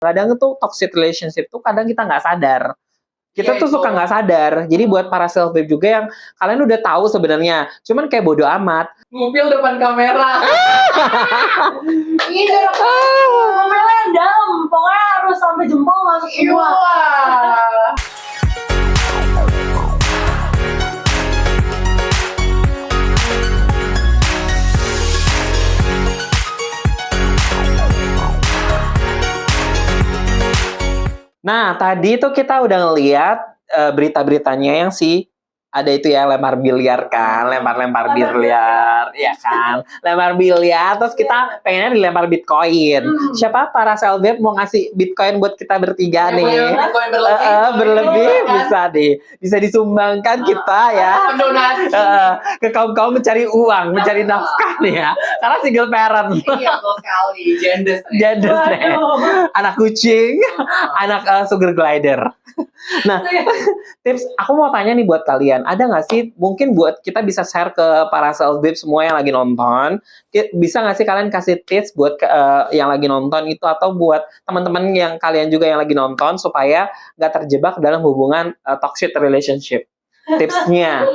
Kadang tuh toxic relationship tuh kadang kita nggak sadar. Kita Iya, tuh suka nggak sadar. Jadi buat para self babe juga yang kalian udah tahu sebenarnya, cuman kayak bodo amat. Ngupil depan kamera. Ini jorok. Ngomongnya yang dalam, pokoknya harus sampai jempol masuk semua. Nah, tadi tuh kita udah ngeliat berita-beritanya yang ada itu ya lempar biliar kan, lempar biliar, ya kan, lempar biliar. Terus kita pengennya dilempar Bitcoin. Siapa para self babe mau ngasih Bitcoin buat kita bertiga nih? Bitcoin Berlebih bisa disumbangkan kita ya. Donasi. Ke kaum mencari uang, mencari nafkah nih ya. Karena single parent. Iya, betul sekali. Gendes nih. Anak kucing, anak sugar glider. Nah, tips aku mau tanya nih buat kalian, ada nggak sih mungkin buat kita bisa share ke para self babe semua yang lagi nonton, bisa nggak sih kalian kasih tips buat yang lagi nonton itu, atau buat teman-teman yang kalian juga yang lagi nonton supaya nggak terjebak dalam hubungan toxic relationship? Tipsnya?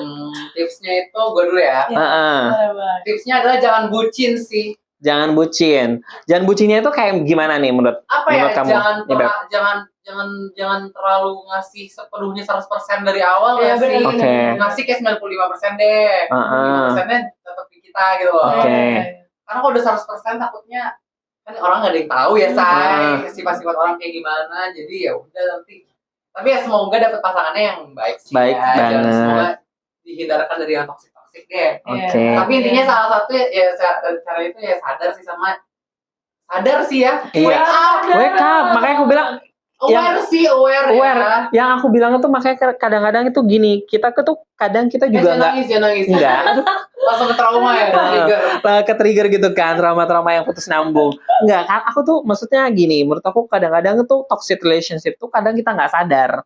Tipsnya itu gue dulu ya. Tipsnya adalah jangan bucin sih. Jangan bucin. Jangan bucinnya itu kayak gimana nih menurut kamu? Jangan terlalu ngasih sepenuhnya 100% dari awal ya sih. Ngasih kayak 95% deh. 95%-nya tetap di kita gitu loh. Karena kalau udah 100% takutnya kan orang nggak ada yang tahu ya, say. Sifat-sifat orang kayak gimana. Jadi ya udah nanti. Tapi ya semoga dapet pasangannya yang baik sih. Baik ya. banget. Dan semoga dihindarkan dari yang toksik deh. Tapi intinya salah satu ya cara itu ya sadar sih ya. Wake up. Makanya aku bilang aware. Ya. Yang aku bilang itu makanya kadang-kadang itu gini, kita tuh kadang kita juga nangis. Enggak. Langsung ke trauma ya, ke-trigger gitu kan, trauma-trauma yang putus nyambung. Enggak kan, aku tuh maksudnya gini, menurut aku kadang-kadang tuh toxic relationship tuh kadang kita nggak sadar.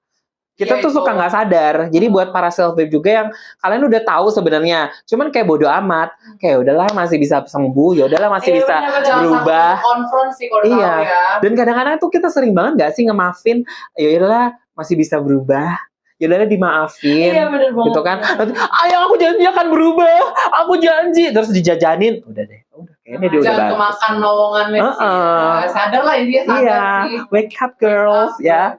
Kita tuh suka nggak sadar. Jadi buat para self babe juga yang kalian udah tahu sebenarnya, cuman kayak bodo amat, kayak udahlah masih bisa sembuh, ya udahlah masih bisa berubah. Konfront sih kalau iya. Tahu ya. Dan kadang-kadang tuh kita sering banget nggak sih ngemaafin, ya udahlah masih bisa berubah. Ya udahlah dimaafin. Iya, bener banget. Gitu kan. Nanti, ayah aku janji akan berubah. Aku janji, terus dijajanin. Udah deh. Kayaknya dia udah jangan kemakan lowongannya sih. Sadar lah intinya sih. Wake up girls ya.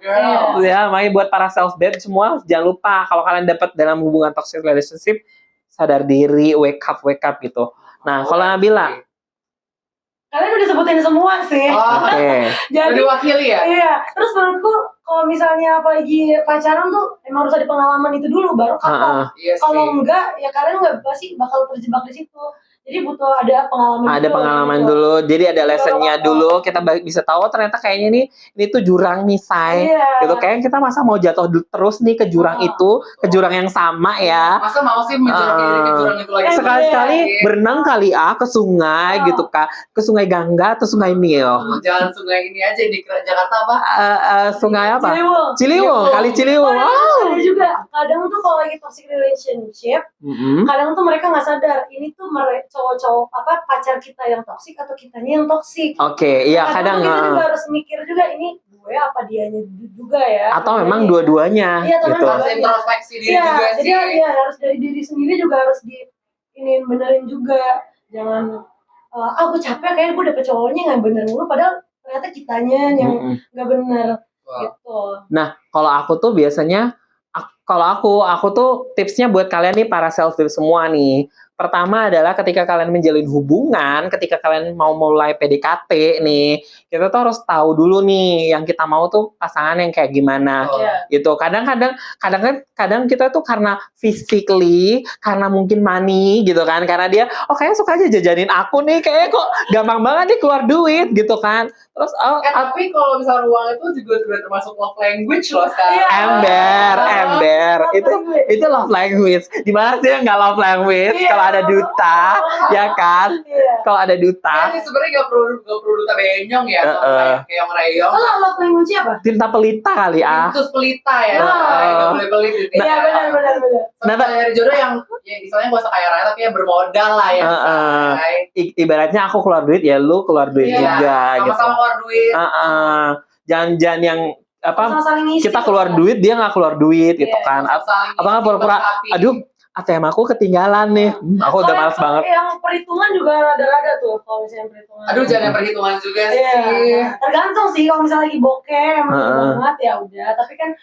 Ya, makanya buat para self babe semua jangan lupa kalau kalian dapat dalam hubungan toxic relationship, sadar diri, wake up gitu. Nah, kalau Nabila, kalian udah sebutin semua sih. Jadi diwakili ya. Iya. Terus menurutku kalau misalnya apalagi pacaran tuh emang harus ada pengalaman itu dulu baru kapok. Kalau enggak ya kalian nggak pasti bakal terjebak di situ. Jadi butuh ada pengalaman. Ada dulu, pengalaman gitu. dulu. Jadi ada lessonnya dulu. Kita bisa tahu ternyata kayaknya ini tuh jurang nih, say. Gitu. Kayaknya kita masa mau jatuh terus nih ke jurang itu, ke jurang yang sama ya. Masa mau sih menjurang diri ke jurang itu lagi? Sekali-sekali berenang kali ke sungai gitu Kak. Ke Sungai Gangga atau Sungai Nil. Jangan sungai ini aja di Jakarta apa? Sungai apa? Ciliwung. Kali Ciliwung. Ada juga. Kadang tuh kalau lagi toxic relationship, kadang tuh mereka nggak sadar ini tuh cowok-cowok pacar kita yang toksik atau kitanya yang toksik. Iya kadang kita juga harus mikir juga ini gue apa dianya juga ya. Atau memang dua-duanya. Iya, gitu. Harus introspeksi diri juga sih. Jadi harus dari diri sendiri juga harus benerin juga. Jangan gue capek kayaknya gue dapet cowoknya nggak bener mulu padahal ternyata kitanya yang nggak bener gitu. Nah, kalau aku tuh biasanya aku tuh tipsnya buat kalian nih para self babe semua nih. Pertama adalah ketika kalian menjalin hubungan, ketika kalian mau mulai PDKT nih, kita tuh harus tahu dulu nih yang kita mau tuh pasangan yang kayak gimana. Gitu. Kadang kita tuh karena physically, karena mungkin money gitu kan, karena dia kayaknya suka aja jajanin aku nih, kayaknya kok gampang banget nih keluar duit gitu kan. Terus tapi kalau misalnya uang itu juga termasuk love language loh sekarang. Ember. Itu love language. Di mana sih yang nggak love language? Kalau ada duta, ya kan? Kalau ada duta. Sebenarnya nggak perlu duta benyong ya, kayak yang reyong. Love language apa? Tinta pelita kali Tintus pelita ya. Nggak boleh pelit gitu. Iya benar. Sama dari jodoh yang istilahnya gak usah kaya raya tapi yang bermodal lah ya. Ibaratnya aku keluar duit ya lu keluar duit juga. Sama-sama keluar duit. jangan yang apa Saling ngisi kita keluar kan. duit dia nggak keluar duit gitu Iya, kan. Saling Apa nggak isi, pura-pura melengkapi. aduh ATM aku ketinggalan nih. Aku udah Kalau males banget. yang perhitungan juga rada-rada tuh kalau misalnya perhitungan. Aduh, jangan yang perhitungan juga Iya. sih. Tergantung sih kalau misalnya lagi bokeh emang banget ya udah, tapi kan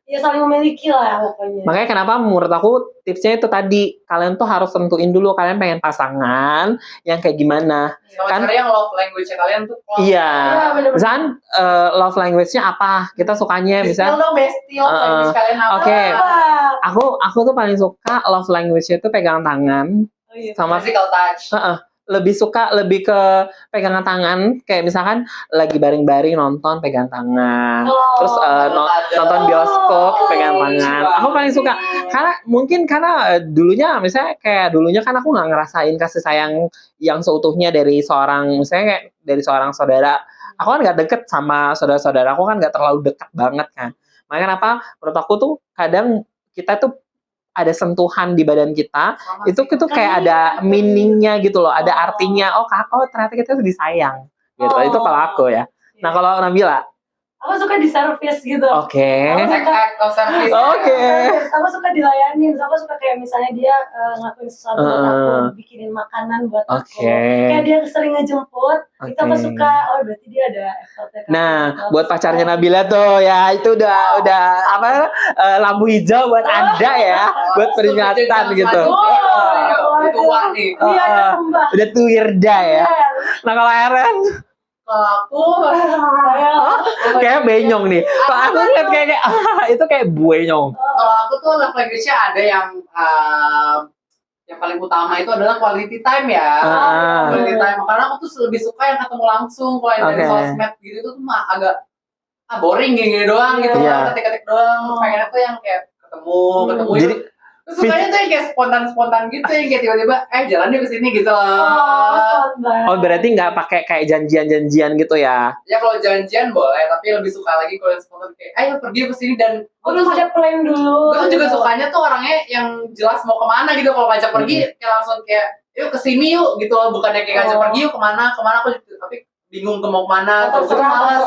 ya saling memiliki lah pokoknya. Makanya kenapa menurut aku tipsnya itu tadi, kalian tuh harus tentuin dulu kalian pengen pasangan yang kayak gimana. Sama Kan? cara yang love language-nya kalian tuh. Iya. bener-bener. Misalkan love language-nya apa? Kita sukanya Spill misal dong, bestie, love language kalian apa? Oke. Apa? aku tuh paling suka love language-nya itu pegangan tangan Oh, iya. sama Physical touch. lebih suka lebih ke pegangan tangan, kayak misalkan lagi baring-baring nonton pegangan tangan. Terus nonton bioskop pegangan tangan. Aku paling suka karena dulunya misalnya kayak dulunya kan aku nggak ngerasain kasih sayang yang seutuhnya dari seorang, misalnya kayak dari seorang saudara. Aku kan nggak deket sama saudara-saudara, aku kan nggak terlalu dekat banget kan. Makanya kenapa menurut aku tuh kadang kita tuh ada sentuhan di badan kita, Sama itu kayak ada meaningnya gitu loh, ada artinya. Oh ternyata kita tuh disayang gitu. Itu kalau aku ya. Nah kalau Nabila, Aku suka di service gitu. oke. act of service. Oke. Aku suka dilayanin. Aku suka kayak misalnya dia ngelakuin sesuatu buat aku, bikinin makanan buat aku. Kayak dia sering ngejemput. Itu aku suka. Oh berarti dia ada effortnya. Nah, buat pacarnya Nabila tuh ya itu udah apa lampu hijau buat Anda ya, buat peringatan gitu. Tua nih. Iya, Udah tuirda ya. Nah kalau Eren Kalau aku kayak benyong nih. Kalau aku lihat kayak itu kayak buenyong. kalau aku tuh love language-nya ada yang paling utama itu adalah quality time ya. Quality time. Karena aku tuh lebih suka yang ketemu langsung. Kalau yang dari sosmed gitu tuh mah agak boring gini doang gitu. Ketik-ketik doang. Pengen aku yang kayak ketemu. Jadi Terus sukanya tuh yang kayak spontan gitu, yang kayak tiba-tiba jalan yuk kesini gitu. Oh berarti nggak pakai kayak janjian gitu ya? Ya kalau janjian boleh, tapi lebih suka lagi kalau yang spontan kayak ayo pergi kesini. Dan Udah ada plan dulu. gue juga sukanya tuh orangnya yang jelas mau kemana gitu. Kalau ngajak pergi kayak langsung kayak yuk kesini yuk gitu loh, bukannya kayak ngajak pergi yuk kemana aku tapi bingung mau kemana, terus gue malas.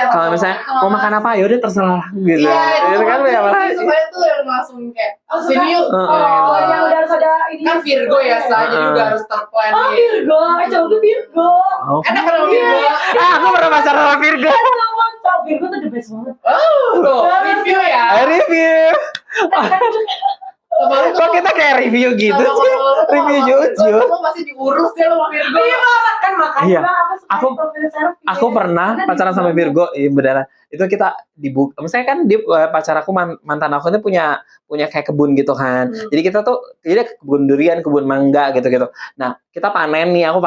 Kalau misalnya mau makan apa, yaudah terserah gitu. Iya, itu kan ya. Supaya tuh yang langsung kayak sini yuk. Yang udah harus ada ini. Kan Virgo ya, jadi udah harus terplan nih. Virgo, coba Virgo. Enak kan Virgo? Aku pernah pacaran sama Virgo. Virgo tuh the best banget. Review ya. Review. Kok kita kayak review gitu sih? Review jujur. Lo pasti diurus ya lo sama Virgo. Iya kan makanya Iya. Aku pernah pacaran sama Virgo, iya beneran. Itu kita dibuka. Misalnya kan dia pacar aku mantan aku itu punya kayak kebun gitu kan. Jadi kita tuh kebun durian, kebun mangga gitu-gitu. Nah, kita panen nih, aku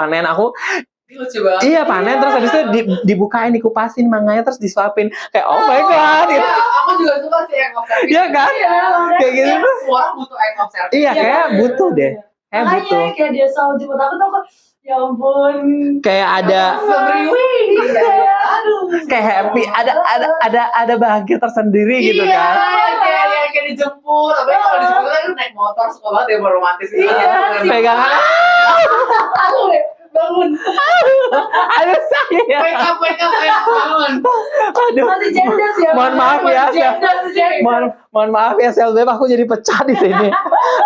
lucu banget. Iya panen terus habis itu dibukain, dikupasin manganya terus disuapin kayak oh my god gitu. Aku juga suka sih act of service. Iya kan? Kayak gitu tuh. Semua orang butuh act of service. Iya kayak butuh deh. Kayak butuh. Kayak dia selalu jemput aku tuh ya ampun. Kayak ada semriwing. Aduh. Kayak happy, ada bahagia tersendiri gitu kan. Iya, kayak dijemput. Apalagi kalau dijemput kan naik motor suka banget ya romantis gitu. Pegangan. Bangun. Aduh saya. Wake up, bangun. Aduh. Masih jendes ya. Mohon maaf ya. Mohon maaf ya Selbeb, aku jadi pecah di sini.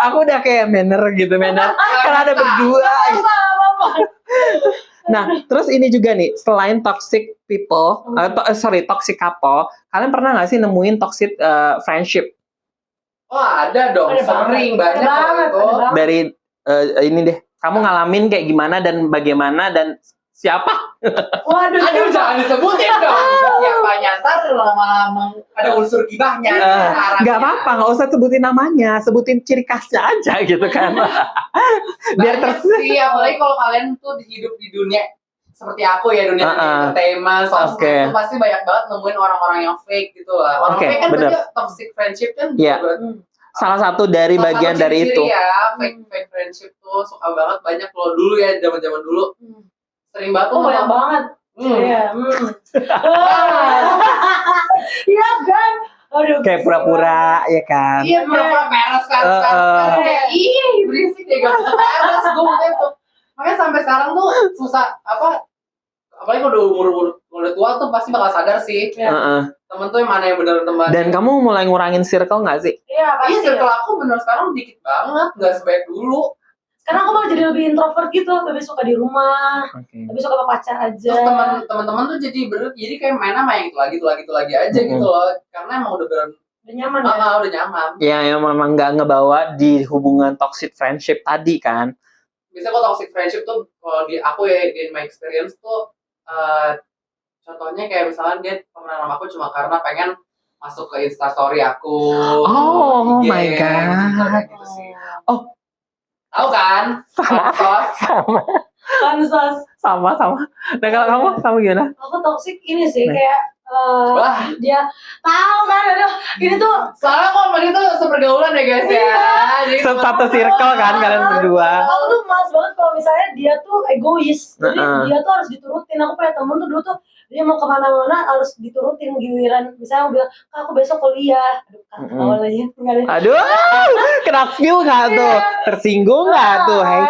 Aku udah kayak manner. Karena ada berdua. Nah, terus ini juga nih, selain toxic people, toxic couple, kalian pernah nggak sih nemuin toxic friendship? Wah, ada dong, sering banyak itu. Dari ini deh, kamu ngalamin kayak gimana dan bagaimana dan siapa? Waduh, aduh jangan disebutin dong. Siapanya, ntar lama-lama ada unsur gibahnya. Nggak apa-apa, nggak usah sebutin namanya, sebutin ciri khasnya aja gitu kan. Biar sih, apalagi kalau kalian tuh hidup di dunia seperti aku ya, dunia entertainment, sosmed itu pasti banyak banget nemuin orang-orang yang fake gitu lah. Orang fake kan berarti toxic friendship kan. Salah satu dari bagian dari itu. Ya, fake friendship tuh suka banget banyak loh dulu ya, zaman-zaman dulu. Sering banget tuh. Banyak banget. Iya. Iya kan? Aduh. Kayak pura-pura ya kan. Iya, pura-pura peres kan. Kayak berisik deh gak bisa peres gue gitu. Makanya sampai sekarang tuh susah apalagi kalau udah tua tuh pasti bakal sadar sih. Temen tuh yang mana yang benar teman. Dan kamu mulai ngurangin circle nggak sih? Iya pasti. Iya, circle aku bener sekarang dikit banget, nggak sebaik dulu. Sekarang aku malah jadi lebih introvert gitu, lebih suka di rumah, lebih suka sama pacar aja. Terus teman-teman tuh jadi kayak main sama yang itu lagi aja gitu loh, karena emang udah nyaman ya. Udah nyaman. Ya, yang memang nggak ngebawa di hubungan toxic friendship tadi kan. Bisa kok toxic friendship tuh kalau di aku ya, in my experience tuh contohnya kayak misalnya dia temenan sama aku cuma karena pengen masuk ke Instastory aku. Oh IG, my god. Gitu sih. Oh, tahu kan? Pansos. Sama. Nah kalau kamu gimana? Aku toxic ini sih kayak wah, dia tahu kan, aduh ini tuh soalnya kok sama dia tuh sepergaulan ya guys ya. Jadi Satu circle kan kalian berdua. aku tuh males banget kalau misalnya dia tuh egois, jadi dia tuh harus diturutin. Aku punya temen tuh dulu tuh dia mau kemana-mana harus diturutin, giliran misalnya aku bilang aku besok kuliah, awalnya aduh kena feel nggak tuh, tersinggung nggak tuh, hey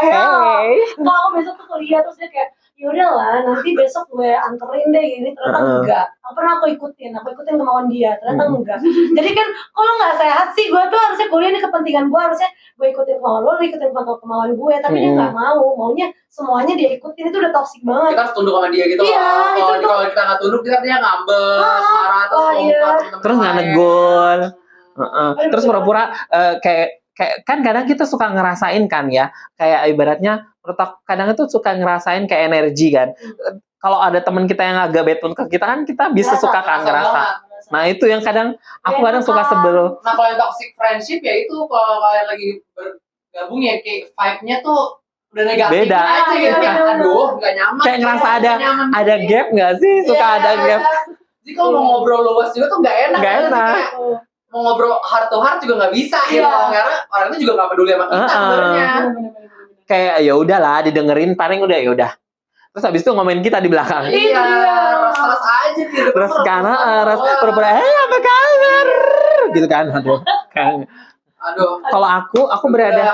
aku besok tuh kuliah, terus dia kayak yaudahlah nanti besok gue anterin deh gini, ternyata enggak. Aku ikutin kemauan dia, ternyata enggak. Jadi kan kalau nggak sehat sih, gue tuh harusnya kuliah ini kepentingan gue, harusnya gue ikutin kemauan lo, ikutin kemauan gue, tapi dia nggak maunya semuanya dia ikutin. Itu udah toksik banget. Kita harus tunduk sama dia gitu. Iya, kalau kita nggak tunduk, dia ngambek, marah, terus nggak negor. Terus pura-pura kayak kan kadang kita suka ngerasain kan ya, kayak ibaratnya kadang itu suka ngerasain kayak energi kan. Kalau ada teman kita yang agak bad mood ke kita kan, kita bisa suka kan ngerasa. Nah itu yang kadang aku suka sebel. Nah kalau yang toxic friendship ya itu kalau kalian lagi bergabung ya kayak vibe-nya tuh udah negatif beda aja gitu kan. Aduh nggak nyaman. Kayak ngerasa ada gap nggak sih? Suka ada gap. Jadi kalau mau ngobrol luas juga tuh nggak enak. Nggak enak. Mau ngobrol heart to heart juga nggak bisa gitu, karena orang itu juga nggak peduli sama kita sebenarnya. Kayak ya udahlah didengerin, paling udah ya udah. Terus habis itu ngomongin kita di belakang. Iya, ras aja gitu. Terus karena pura-pura apa kabar gitu kan. Aduh. Kalau aku berada.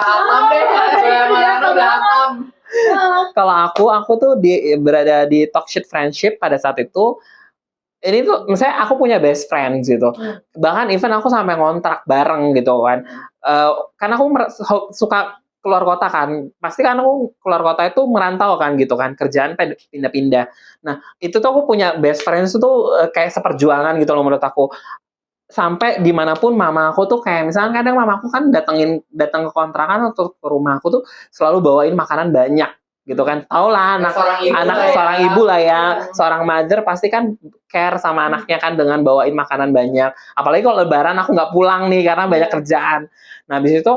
Kalau aku tuh berada di toxic friendship pada saat itu. Ini tuh misalnya aku punya best friend gitu. Bahkan even aku sampai ngontrak bareng gitu kan. Karena aku suka keluar kota kan. Pasti kan aku keluar kota itu merantau kan gitu kan. Kerjaan pindah-pindah. Nah, itu tuh aku punya best friend itu kayak seperjuangan gitu loh menurut aku. Sampai dimanapun mama aku tuh kayak misalnya kadang mama aku kan datang ke kontrakan atau ke rumah aku tuh selalu bawain makanan banyak gitu kan. Tau lah seorang ibu lah ya, seorang mother pasti kan care sama anaknya kan dengan bawain makanan banyak. Apalagi kalau lebaran aku nggak pulang nih karena banyak kerjaan. Nah habis itu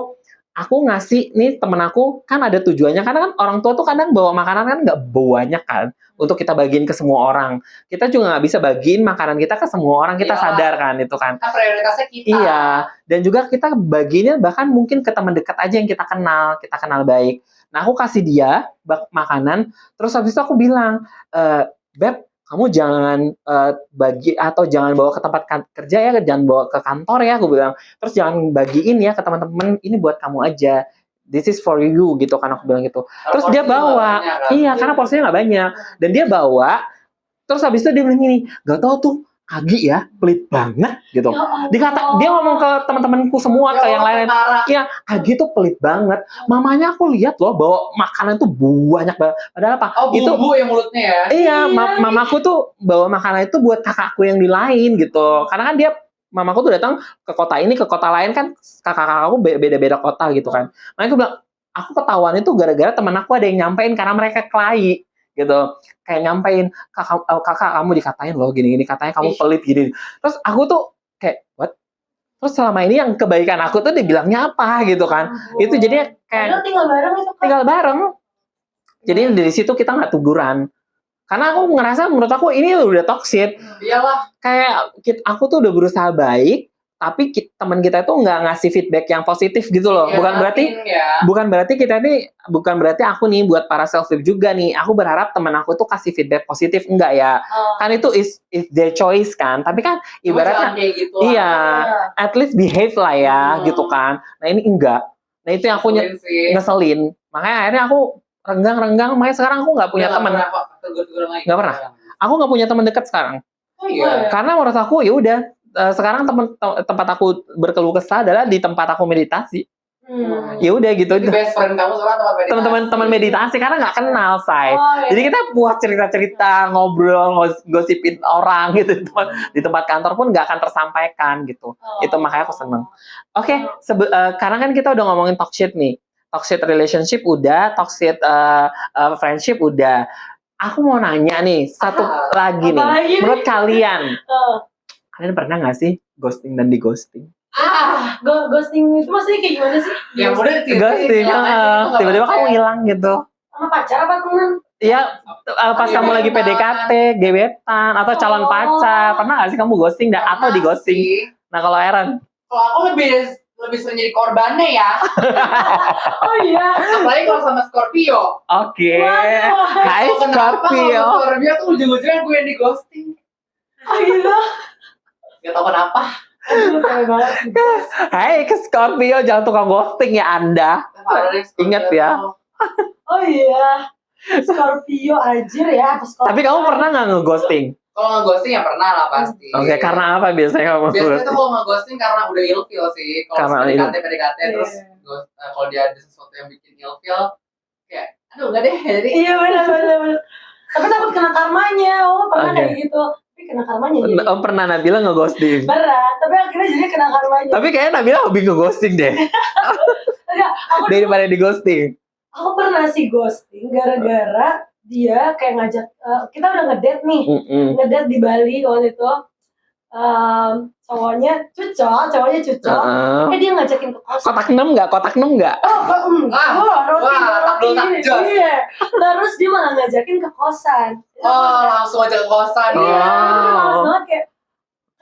aku ngasih nih temen aku kan ada tujuannya, karena kan orang tua tuh kadang bawa makanan kan nggak banyak kan untuk kita bagiin ke semua orang. Kita juga nggak bisa bagiin makanan kita ke semua orang, kita sadar kan itu kan. Prioritasnya kita. Iya, dan juga kita bagiinnya bahkan mungkin ke teman dekat aja yang kita kenal baik. Nah aku kasih dia makanan, terus habis itu aku bilang, Beb, kamu jangan bagi atau jangan bawa ke tempat kerja ya, jangan bawa ke kantor ya, aku bilang. Terus jangan bagiin ya ke teman-teman, ini buat kamu aja. This is for you gitu kan, aku bilang gitu. Terus dia bawa, iya karena porsinya nggak banyak, dan dia bawa. Terus habis itu dia bilang gini, nggak tahu tuh Agi ya pelit banget gitu. Dia ngomong ke teman-temanku semua, ke yang lain, ya Agi tuh pelit banget. Mamanya aku lihat loh bawa makanan tuh banyak banget. Padahal apa? Itu yang mulutnya ya. Iya, mamaku tuh bawa makanan itu buat kakakku yang di lain gitu. Karena kan mamaku tuh datang ke kota ini, ke kota lain kan, kakak-kakakku beda-beda kota gitu kan. Makanya aku bilang, aku ketahuan itu gara-gara teman aku ada yang nyampein karena mereka kelahi gitu. Kayak nyampein, kakak kamu dikatain loh gini-gini, katanya kamu pelit gini. Terus aku tuh kayak what? Terus selama ini yang kebaikan aku tuh dibilangnya apa gitu kan. Itu jadinya kayak tinggal bareng. Jadi dari situ kita nggak teguran. Karena aku ngerasa menurut aku ini udah toxic. Iyalah. Kayak aku tuh udah berusaha baik, tapi teman kita itu nggak ngasih feedback yang positif gitu loh. Ya, bukan berarti aku nih buat para self love juga nih, aku berharap teman aku tuh kasih feedback positif, enggak ya. Kan itu is their choice kan. Tapi kan ibaratnya gitu at least behave lah ya gitu kan. Nah ini enggak. Nah itu yang aku ngeselin. Makanya akhirnya aku renggang, makanya sekarang aku nggak punya teman. tegur-tegur lagi? Nggak pernah. Aku nggak punya teman dekat sekarang. Oh iya. Karena menurut aku ya udah sekarang tempat aku berkeluh kesah adalah di tempat aku meditasi. Ya udah gitu. Jadi best friend kamu sama tempat meditasi. Teman meditasi karena nggak kenal, Say. Iya. Jadi kita buat cerita-cerita, ngobrol, gosipin orang gitu. Di tempat kantor pun nggak akan tersampaikan gitu. Itu makanya aku seneng. Oke, karena kan kita udah ngomongin toxic nih. Toxic relationship udah, toxic friendship udah. Aku mau nanya nih, satu lagi nih. Menurut kalian pernah nggak sih ghosting dan di ghosting? Ghosting itu maksudnya kayak gimana sih? Ya udah ghosting, tiba-tiba kamu hilang gitu. Sama pacar apa teman? Iya, pas kamu lagi PDKT, gebetan, atau calon pacar, pernah nggak sih kamu ghosting atau di ghosting? Nah kalau Aaron? Kalau aku lebih sering jadi korbannya ya. Oh iya. Apalagi kalau sama Scorpio. Oke. Hai Scorpio. Scorpio tuh ujung-ujungnya gue yang di ghosting. Oh gitu. Gak tau kenapa. Hai ke Scorpio, jangan tukang ghosting ya Anda. Ingat ya. Oh iya. Scorpio anjir ya. Tapi kamu pernah nggak nge-ghosting? Kalau nge-ghosting ya pernah lah pasti. Oke, karena apa biasanya kamu? Biasanya tuh kalau nge-ghosting karena udah ilfeel sih. Kalau PDKT terus kalau dia ada sesuatu yang bikin ilfeel, kayak aduh enggak deh. Jadi iya benar. Tapi takut kena karmanya. Pernah kayak gitu. Tapi kena karmanya jadi. Pernah Nabila nge-ghosting? Berat, tapi akhirnya jadi kena karmanya. Tapi kayaknya Nabila hobi nge-ghosting deh. Daripada di ghosting. Aku pernah sih ghosting gara-gara dia kayak ngajak, kita udah ngedate nih, ngedate di Bali waktu itu, cowoknya cucok, dia ngajakin ke kosan. Kotak 6 nggak? Oh, roti. Iya. Terus dia malah ngajakin ke kosan. Langsung aja ke kosan. Iya, males banget kayak.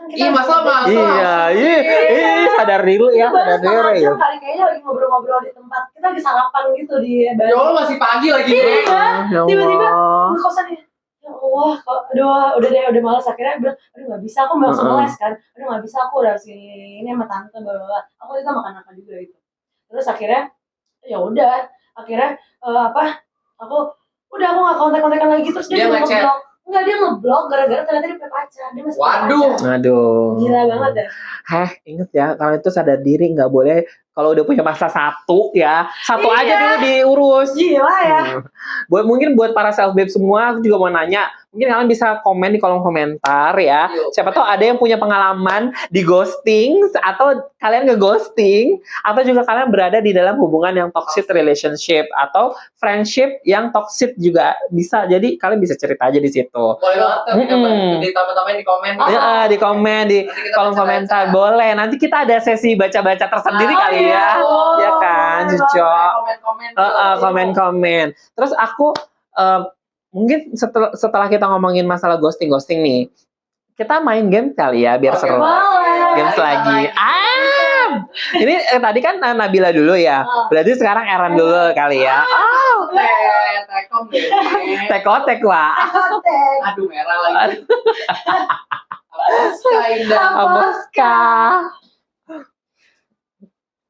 Iya, masa. Iya, sadar diri ya. Sadar diri ya. Kali kayaknya lagi ngobrol-ngobrol di tempat. Kita lagi sarapan gitu di Bali. Ya Allah, masih pagi lagi. Iya, tiba-tiba ke kosan ya. Ya Allah, udah malas. Akhirnya bilang, aduh nggak bisa, aku langsung ngeles kan. Aduh nggak bisa, aku udah sini sama tante, bla. Aku itu makan juga itu. Terus akhirnya, ya udah. Akhirnya aku nggak kontak-kontakan lagi. Terus dia ngeblok. Enggak, dia ngeblok gara-gara ternyata dia punya pacar. Dia masih punya pacar. Aduh. Gila banget ya. Ingat ya, kalau itu sadar diri nggak boleh. Kalau udah punya masa satu aja dulu diurus. Gila ya. Mungkin buat para self babe semua, aku juga mau nanya. Mungkin kalian bisa komen di kolom komentar ya. Siapa tahu ada yang punya pengalaman di ghosting atau kalian nge-ghosting atau juga kalian berada di dalam hubungan yang toxic relationship atau friendship yang toxic juga bisa. Jadi kalian bisa cerita aja di situ. Boleh banget. Ditambah-tambahin di komen. Di komen di kolom komentar. Boleh. Nanti kita ada sesi baca-baca tersendiri kali ya. Ya kan, Cucok. Komen-komen. Terus aku mungkin setelah kita ngomongin masalah ghosting nih, kita main game kali ya biar seru. Games lagi. Ini tadi kan Nabila dulu ya. Berarti sekarang Aaron dulu kali ya. Tekotek. Aduh, merah lagi. Aboska.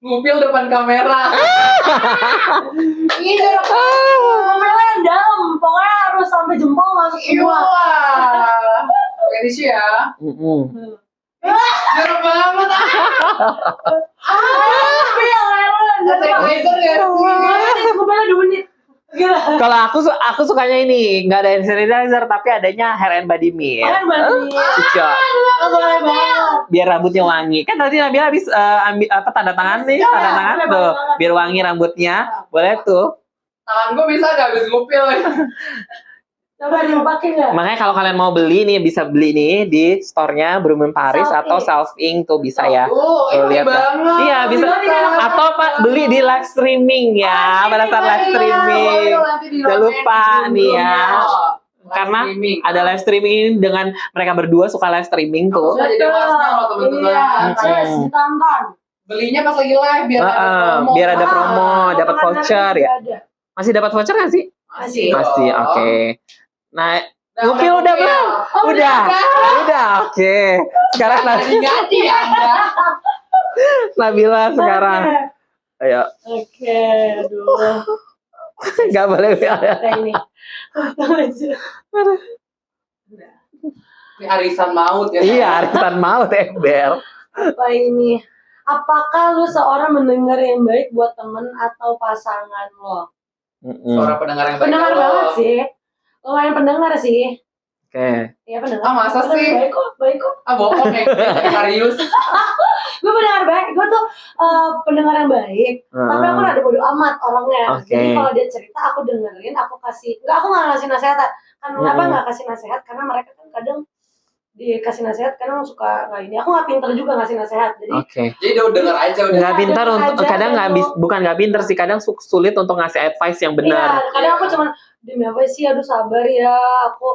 Ngupil depan kamera. Ini ngupilnya yang dalam. Pokoknya harus sampai jempol masuk semua. Ini sih ya. Jorok banget. Ngupil, Sanitizer ya sih. ngupilnya 2 menit. Kalau aku sukanya ini nggak ada hand sanitizer tapi adanya hair and body mist. Cocok. Biar rambutnya wangi. Kan tadi Nabila habis ambil tanda tangan nih, tanda tangan tuh. Biar wangi rambutnya. Boleh tuh. Tangan gue bisa gak habis ngupil. Coba dipakai nggak? Makanya kalau kalian mau beli nih bisa beli nih di store-nya Brumen Paris atau Self Ink tuh bisa ya. Tuh lihat banget. Iya bisa. Atau beli di live streaming ya. Pada saat live streaming. Jangan lupa nih ya. Karena ada live streaming ini dengan mereka berdua suka live streaming tuh. Jadi dewasa loh teman-teman. Ditonton. Belinya pas lagi live biar ada promo. Dapat voucher ya. Masih dapat voucher nggak sih? Masih. Oke. Nah, ngupil udah belum? Udah. Oke. Sekarang ganti Anda. Nabila sekarang. Ayo. Oke, aduh. Nggak boleh. Kayak ini. Ini arisan maut ya. Iya, arisan maut ember. Apa ini? Apakah lu seorang mendengar yang baik buat temen atau pasangan lo? Seorang pendengar yang baik. Pendengar banget sih. Lumayan pendengar sih. Oke. Iya pendengar. Masa sih? Baik kok. Bohong ya, serius. Gue pendengar baik. Gue tuh pendengar yang baik. Tapi aku rada bodo amat orangnya. Jadi kalau dia cerita aku dengerin, aku nggak ngasih nasihat. Kenapa nggak kasih nasihat? Karena mereka kan kadang dikasih nasihat kadang suka nggak ini. Aku nggak pinter juga ngasih nasihat. Jadi udah denger aja udah. Nggak pinter untuk kadang bukan nggak pinter sih, kadang sulit untuk ngasih advice yang benar. Iya, kadang aku cuman demi apa sih, aduh sabar ya, aku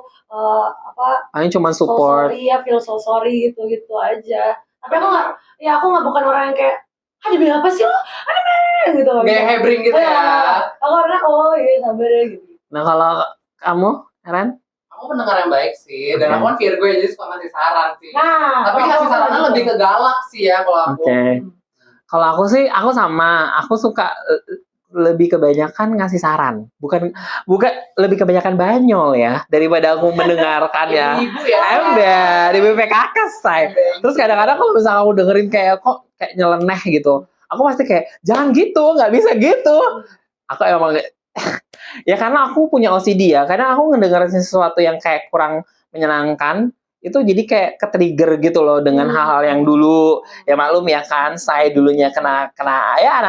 paling cuma support. Sorry ya, feel so sorry gitu aja. Tapi aku nggak bukan orang yang kayak demi apa sih lo, gitu. Kayak hebring gitu ya. Aku orangnya iya sabar ya gitu. Nah kalau kamu, Ren? Aku pendengar yang baik sih, dan aku kan Virgo ya, jadi suka ngasih saran sih. Nah, tapi ngasih sarannya lebih ke galak sih ya kalau aku. Kalau aku sih, aku sama, aku suka lebih kebanyakan ngasih saran, bukan lebih kebanyakan banyol ya daripada aku mendengarkan ya. Ibu ya. Ember di BPKK say. Terus kadang-kadang kalau misalnya aku dengerin kayak kok kayak nyeleneh gitu, aku pasti kayak jangan gitu, nggak bisa gitu. Aku emang ya karena aku punya OCD ya, kadang aku ngedengerin sesuatu yang kayak kurang menyenangkan, itu jadi kayak ke-trigger gitu loh dengan hal-hal yang dulu. Ya maklum ya kan, saya dulunya kena ya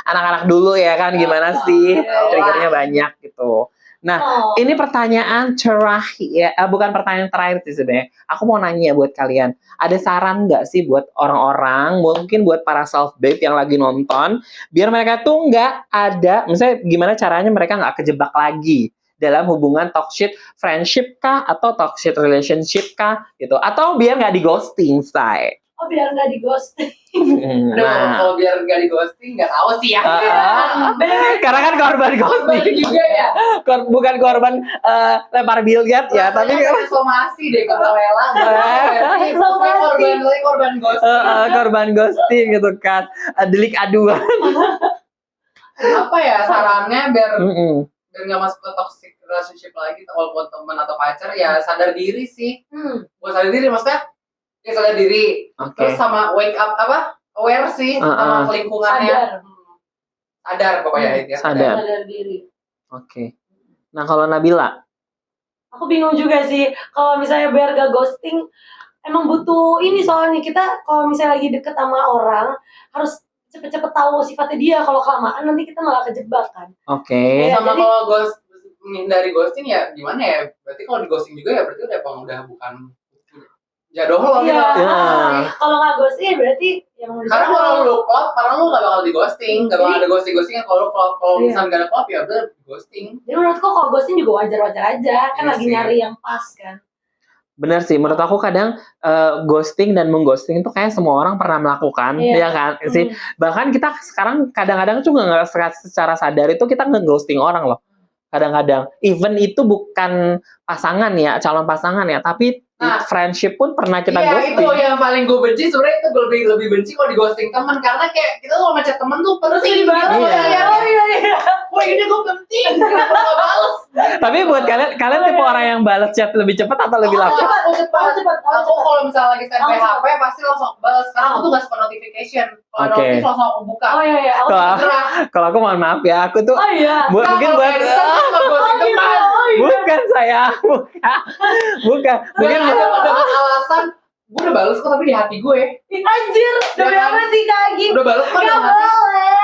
anak-anak dulu ya kan, gimana sih, triggernya banyak gitu. Nah, ini pertanyaan terakhir ya, bukan pertanyaan terakhir sih sebenarnya. Aku mau nanya buat kalian, ada saran nggak sih buat orang-orang, mungkin buat para self babe yang lagi nonton, biar mereka tuh nggak ada, misalnya gimana caranya mereka nggak kejebak lagi dalam hubungan toxic friendship kah atau toxic relationship kah gitu, atau biar nggak di ghosting, say. Biar nggak di ghosting. Kalau biar nggak di ghosting nggak tahu sih ya. Karena kan korban ghosting juga ya. Bukan korban lempar billiard ya, tapi somasi deh kalau Ella. Korban ghosting. Korban ghosting gitu kan, delik aduan. Apa ya sarannya biar nggak masuk ke toxic relationship lagi, walaupun teman atau pacar ya sadar diri sih. Buat sadar diri maksudnya. Ya sadar diri, terus sama wake up aware sih sama lingkungannya. Sadar pokoknya itu. Sadar diri. Oke. Nah kalau Nabila, aku bingung juga sih kalau misalnya biar gak ghosting, emang butuh ini soalnya kita kalau misalnya lagi deket sama orang harus cepet-cepet tahu sifatnya dia, kalau kelamaan nanti kita malah kejebak kan. Oke. Sama kalau menghindari ghosting ya gimana ya? Berarti kalau di ghosting juga ya berarti udah bukan jodoh lo gitu. Kalau nggak ghosting berarti yang karena kalau lu klop, karena lu nggak bakal di ghosting, nggak bakal ada ghosting kalau lu klop. Kalau misalnya nggak ada klop ya udah ghosting. Jadi menurutku kalau ghosting juga wajar aja, kan lagi nyari yang pas kan. Benar sih, menurut aku kadang ghosting dan mengghosting itu kayak semua orang pernah melakukan, ya kan sih. Bahkan kita sekarang kadang-kadang juga nggak secara sadar itu kita nge-ghosting orang loh. Kadang-kadang, even itu bukan pasangan ya, calon pasangan ya, tapi friendship pun pernah kita ghosting. Iya, itu yang paling gue benci sebenarnya, itu gue lebih benci kalau di ghosting teman, karena kayak kita tuh ngechat temen tuh penting banget. Iya. Wah ini gue penting, kenapa gak bales? Tapi buat kalian tipe orang yang balas chat lebih cepat atau lebih lambat? Cepat. Aku kalau misalnya lagi standby HP pasti langsung balas, karena aku tuh gak suka notification. Kalau notif langsung aku buka. Kalau aku mohon maaf ya, aku tuh mungkin buat bukan saya, bukan. Mungkin dengan alasan gue udah balas kok tapi di hati gue. Anjir, demi apa sih Kak Agi? Udah balas kok di hati.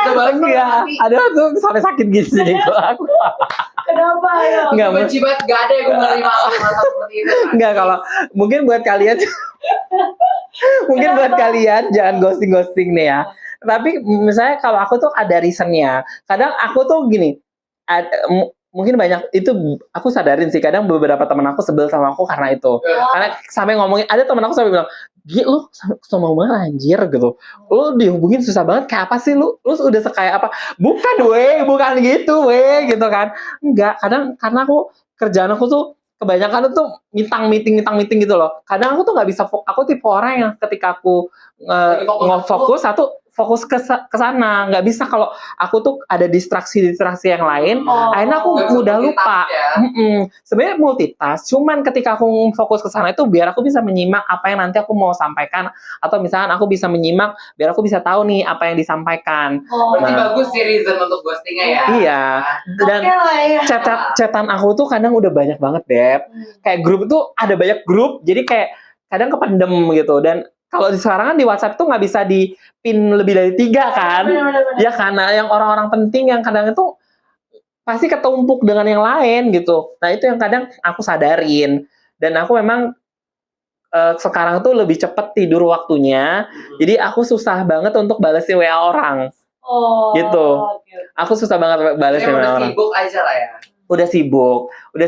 Udah balas kok di hati. Aduh tuh sampai sakit gitu sih aku. Kenapa ya? Enggak benci banget, gak ada yang gue menerima masalah seperti itu. Enggak, kalau mungkin buat kalian jangan ghosting nih ya. Tapi misalnya kalau aku tuh ada reasonnya. Kadang aku tuh gini, mungkin banyak itu aku sadarin sih, kadang beberapa teman aku sebel sama aku karena itu. Karena sampai ngomongin, ada teman aku sampai bilang, "Gi, lu sama banget anjir gitu. Lu dihubungin susah banget, kayak apa sih lu udah kayak apa?" Bukan gitu gitu kan. Enggak, kadang karena kerjaan aku tuh kebanyakan tuh meeting gitu loh. Kadang aku tuh nggak bisa, aku tipe orang yang ketika aku fokus fokus ke sana. Nggak bisa kalau aku tuh ada distraksi yang lain, akhirnya aku mudah lupa. Ya. Sebenarnya multitask, cuman ketika aku fokus ke sana itu biar aku bisa menyimak apa yang nanti aku mau sampaikan, atau misalkan aku bisa menyimak biar aku bisa tahu nih apa yang disampaikan. Berarti bagus sih reason untuk ghostingnya ya. Iya. Dan chatan aku tuh kadang udah banyak banget, Beb. Kayak grup tuh ada banyak grup, jadi kayak kadang kependem gitu. Dan kalau sekarang kan di WhatsApp tuh nggak bisa di-pin lebih dari 3 kan. Ya karena yang orang-orang penting yang kadang itu pasti ketumpuk dengan yang lain gitu. Nah itu yang kadang aku sadarin. Dan aku memang sekarang tuh lebih cepet tidur waktunya. Jadi aku susah banget untuk balesin WA orang. Gitu. Aku susah banget balesin WA orang. Sibuk aja lah ya. Udah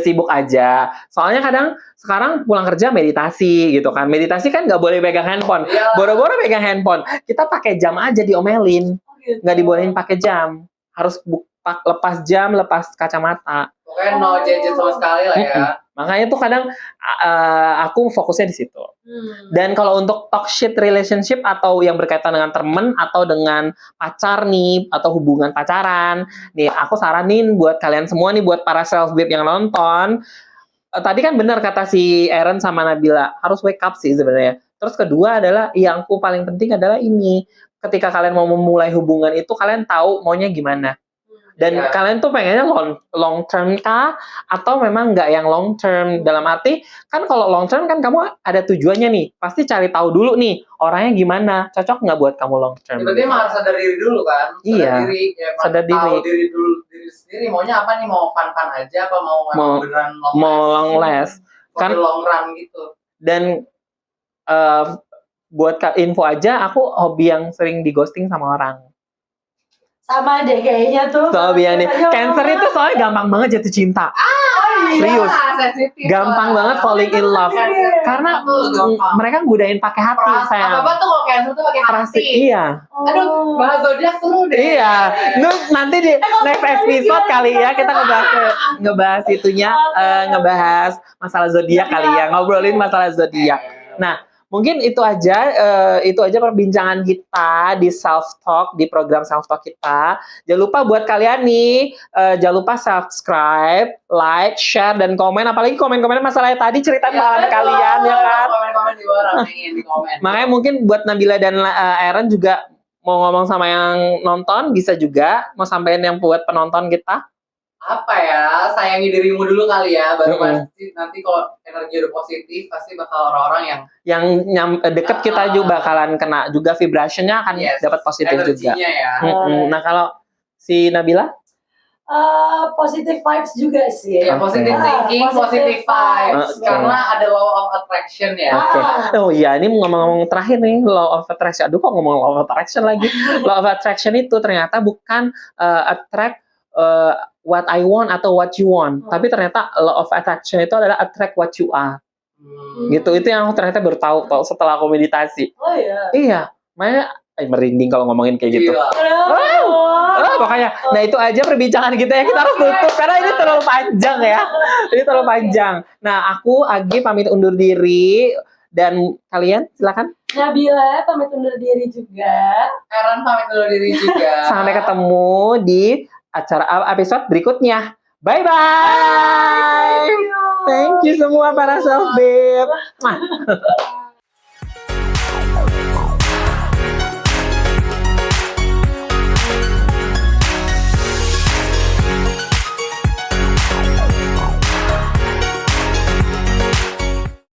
sibuk aja. Soalnya kadang sekarang pulang kerja meditasi gitu kan. Meditasi kan nggak boleh pegang handphone. Boro-boro pegang handphone. Kita pakai jam aja diomelin. Nggak dibolehin pakai jam. Harus lepas jam, lepas kacamata. Pokoknya no gadget sama sekali lah ya. Makanya tuh kadang aku fokusnya di situ. Dan kalau untuk toxic relationship atau yang berkaitan dengan temen atau dengan pacar nih atau hubungan pacaran, nih aku saranin buat kalian semua nih, buat para self babe yang nonton. Tadi kan benar kata si Aaron sama Nabila, harus wake up sih sebenarnya. Terus kedua adalah yang aku paling penting adalah ini, ketika kalian mau memulai hubungan itu kalian tahu maunya gimana. Dan kalian tuh pengennya long term kah? Atau memang nggak yang long term? Dalam arti, kan kalau long term kan kamu ada tujuannya nih. Pasti cari tahu dulu nih, orangnya gimana. Cocok nggak buat kamu long term? Berarti emang harus sadar diri dulu kan? Sadar diri. Tahu diri sendiri. Maunya apa nih? Mau fun-fun aja? Apa mau beneran long last? Kan long run gitu. Dan buat info aja, aku hobi yang sering di ghosting sama orang. Sama deh kayaknya tuh. Soalnya nih, Cancer itu soalnya gampang banget jatuh cinta. Serius. Gampang banget falling in love. Karena mereka gudain pakai hati, sayang. Apa tuh kalau Cancer tuh pakai hati? Iya. Aduh, bahas zodiak seru deh. Iya. Nanti di next episode kali ya kita ngebahas itunya, ngebahas masalah zodiak kali ya, ngobrolin masalah zodiak. Nah, mungkin itu aja perbincangan kita di Self Talk, di program Self Talk kita. Jangan lupa buat kalian nih, jangan lupa subscribe, like, share, dan komen. Apalagi komen-komen masalahnya tadi, cerita pengalaman kalian ya kan. Komen-komen di bawah, di komen. Makanya mungkin buat Nabila dan Aaron juga mau ngomong sama yang nonton, bisa juga mau sampein yang buat penonton kita. Apa ya, sayangi dirimu dulu kali ya, baru pasti nanti kalau energi udah positif pasti bakal orang-orang yang deket kita juga bakalan kena juga, vibrationnya akan dapat positif juga. Ya. Nah kalau si Nabila? Positive vibes juga sih. Ya, positive thinking, positive vibes. Karena ada law of attraction ya. Oh iya, ini ngomong-ngomong terakhir nih, law of attraction. Aduh kok ngomong law of attraction lagi. Law of attraction itu ternyata bukan attract what I want atau what you want, tapi ternyata law of attraction itu adalah attract what you are. Gitu, itu yang aku ternyata baru tahu setelah aku meditasi. Oh iya. Iya, makanya merinding kalau ngomongin kayak gitu. Makanya, nah itu aja perbincangan kita ya, kita harus tutup karena ini terlalu panjang ya. Ini terlalu panjang. Nah, aku Agi pamit undur diri, dan kalian silakan. Nabila pamit undur diri juga. Aaron pamit undur diri juga. Sampai ketemu di acara episode berikutnya. Bye-bye. Thank you semua para self babe.